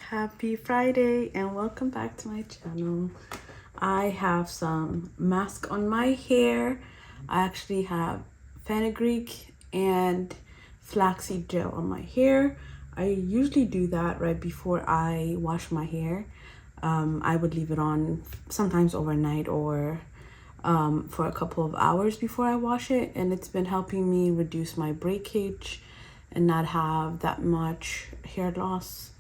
Happy Friday and welcome back to my channel. I have some mask on my hair. I actually have fenugreek and flaxseed gel on my hair. I usually do that right before I wash my hair. I would leave it on sometimes overnight or for a couple of hours before I wash it, and it's been helping me reduce my breakage and not have that much hair loss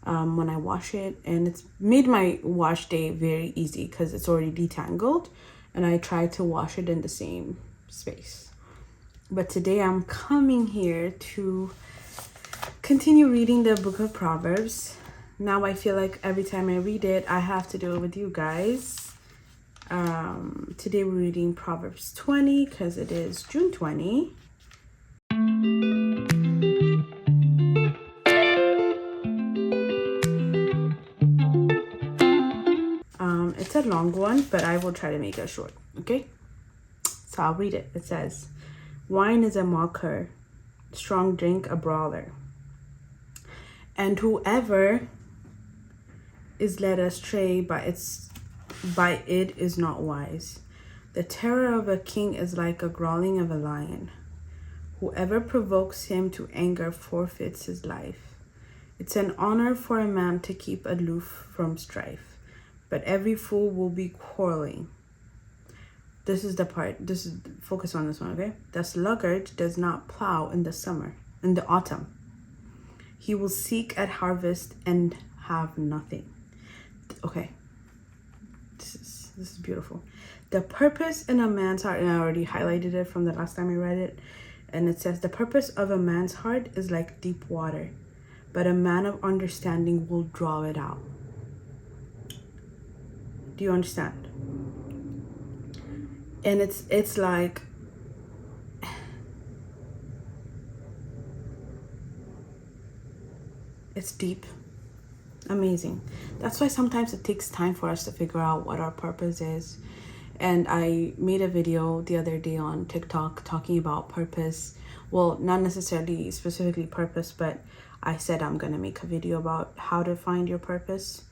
when I wash it. And it's made my wash day very easy because it's already detangled, and I try to wash it in the same space. But today I'm coming here to continue reading the book of Proverbs. Now I feel like every time I read it, I have to do it with you guys. Today we're reading Proverbs 20 because it is June 20. It's a long one, but I will try to make it short, okay? So I'll read it. It says, wine is a mocker, strong drink a brawler, and whoever is led astray by it is not wise. The terror of a king is like a growling of a lion. Whoever provokes him to anger forfeits his life. It's an honor for a man to keep aloof from strife, but every fool will be quarreling. This is focus on this one, okay? The sluggard does not plow in the autumn. He will seek at harvest and have nothing. Okay. This is beautiful. The purpose in a man's heart, and I already highlighted it from the last time I read it, and it says, the purpose of a man's heart is like deep water, but a man of understanding will draw it out. Do you understand? And it's like, it's deep. Amazing. That's why sometimes it takes time for us to figure out what our purpose is. And I made a video the other day on TikTok talking about purpose. Well, not necessarily specifically purpose, but I said I'm gonna make a video about how to find your purpose.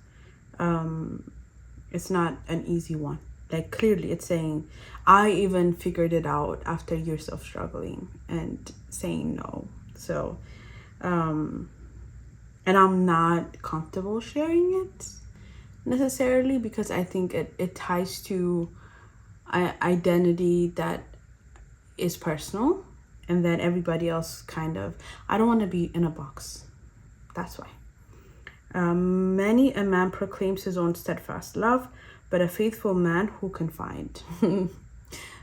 It's not an easy one. Like, clearly it's saying, I even figured it out after years of struggling and saying no. So and I'm not comfortable sharing it necessarily because I think it ties to identity that is personal, and then everybody else kind of, I don't want to be in a box. That's why. Many a man proclaims his own steadfast love, but a faithful man who can find.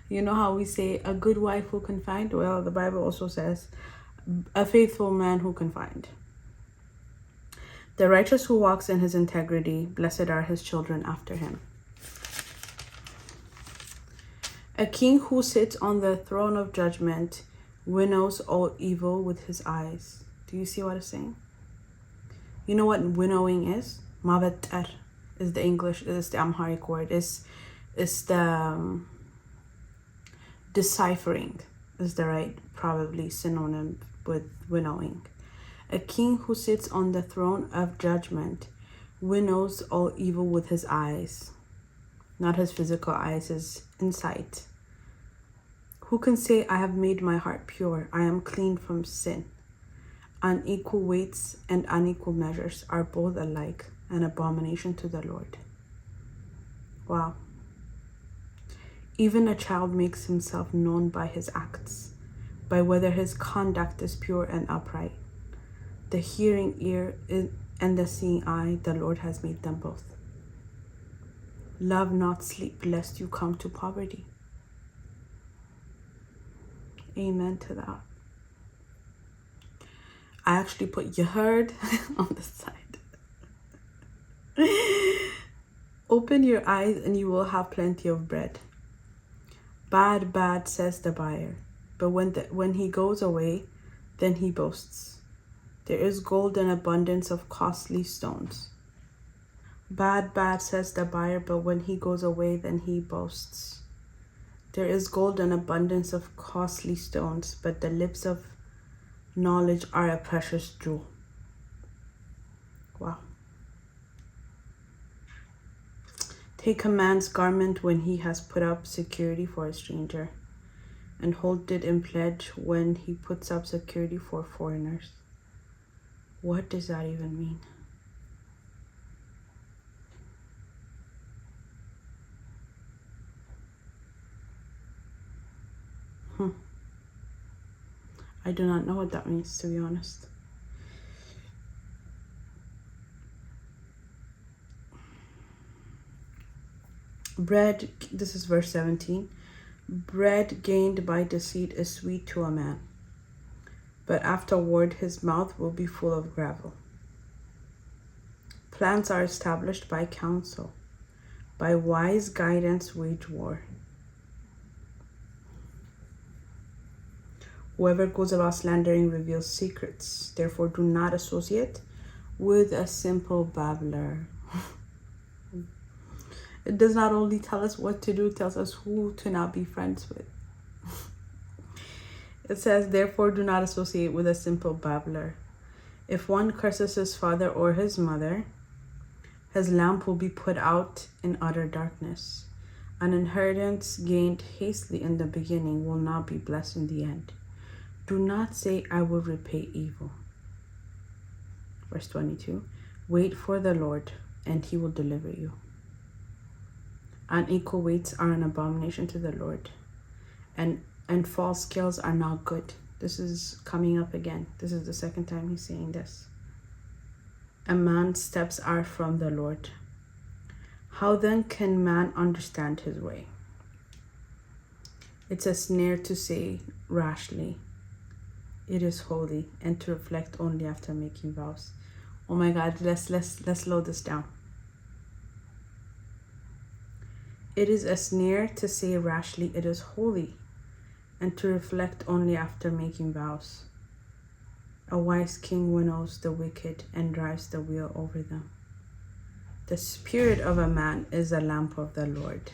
You know how we say a good wife who can find? Well, the Bible also says a faithful man who can find. The righteous who walks in his integrity, blessed are his children after him. A king who sits on the throne of judgment winnows all evil with his eyes. Do you see what it's saying? You know what winnowing is? Mabetar is the English, is the Amharic word. Is the deciphering is the right probably synonym with winnowing. A king who sits on the throne of judgment winnows all evil with his eyes. Not his physical eyes, his insight. Who can say, I have made my heart pure, I am clean from sin? Unequal weights and unequal measures are both alike, an abomination to the Lord. Wow. Even a child makes himself known by his acts, by whether his conduct is pure and upright. The hearing ear and the seeing eye, the Lord has made them both. Love not sleep, lest you come to poverty. Amen to that. I actually put you heard on the side. Open your eyes and you will have plenty of bread. Bad, says the buyer, but when he goes away, then he boasts. There is gold and abundance of costly stones. Bad, says the buyer, but when he goes away, then he boasts. There is gold and abundance of costly stones, but the lips of knowledge are a precious jewel. Wow. He commands garment when he has put up security for a stranger, and holds it in pledge when he puts up security for foreigners. What does that even mean? I do not know what that means, to be honest. Bread, this is verse 17. Bread gained by deceit is sweet to a man, but afterward his mouth will be full of gravel. Plans are established by counsel. By wise guidance wage war. Whoever goes about slandering reveals secrets. Therefore do not associate with a simple babbler. It does not only tell us what to do, it tells us who to not be friends with. It says, therefore do not associate with a simple babbler. If one curses his father or his mother, his lamp will be put out in utter darkness. An inheritance gained hastily in the beginning will not be blessed in the end. Do not say, I will repay evil. Verse 22. Wait for the Lord, and he will deliver you. Unequal weights are an abomination to the Lord, and false scales are not good. This is coming up again. This is the second time he's saying this. A man's steps are from the Lord. How then can man understand his way? It's a snare to say rashly, it is holy, and to reflect only after making vows. Oh my God, let's slow this down. It is a snare to say rashly, it is holy, and to reflect only after making vows. A wise king winnows the wicked and drives the wheel over them. The spirit of a man is a lamp of the Lord.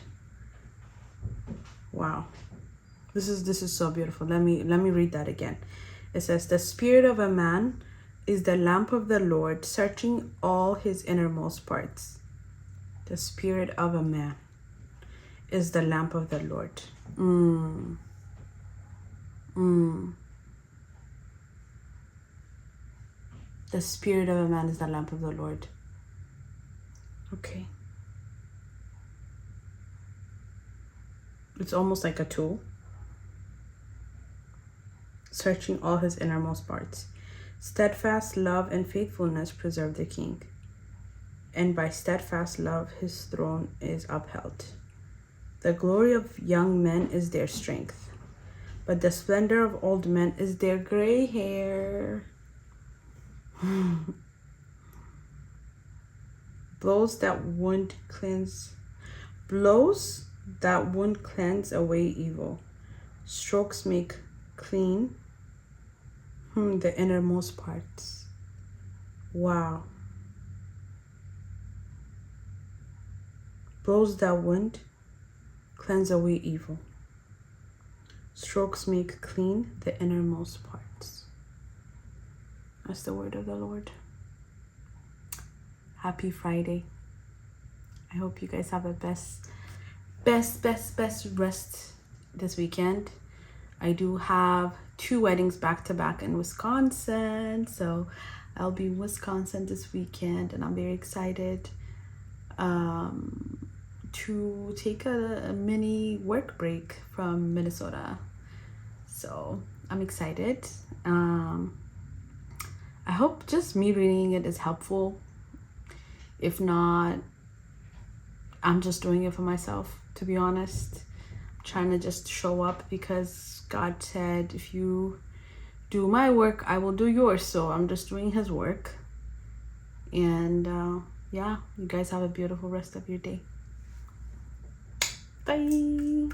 Wow. This is so beautiful. Let me read that again. It says, the spirit of a man is the lamp of the Lord, searching all his innermost parts. The spirit of a man is the lamp of the Lord. The spirit of a man is the lamp of the Lord. Okay. It's almost like a tool. Searching all his innermost parts. Steadfast love and faithfulness preserve the king, and by steadfast love his throne is upheld. The glory of young men is their strength, but the splendor of old men is their gray hair. Blows that won't cleanse away evil. Strokes make clean the innermost parts. Wow. Blows that won't cleanse away evil. Strokes make clean the innermost parts. That's the word of the Lord. Happy Friday. I hope you guys have a best rest this weekend. I do have 2 weddings back to back in Wisconsin, so I'll be in Wisconsin this weekend, and I'm very excited to take a mini work break from Minnesota. So I'm excited. I hope just me reading it is helpful. If not, I'm just doing it for myself, to be honest. I'm trying to just show up because God said, if you do my work, I will do yours. So I'm just doing his work. And yeah, you guys have a beautiful rest of your day. Bye.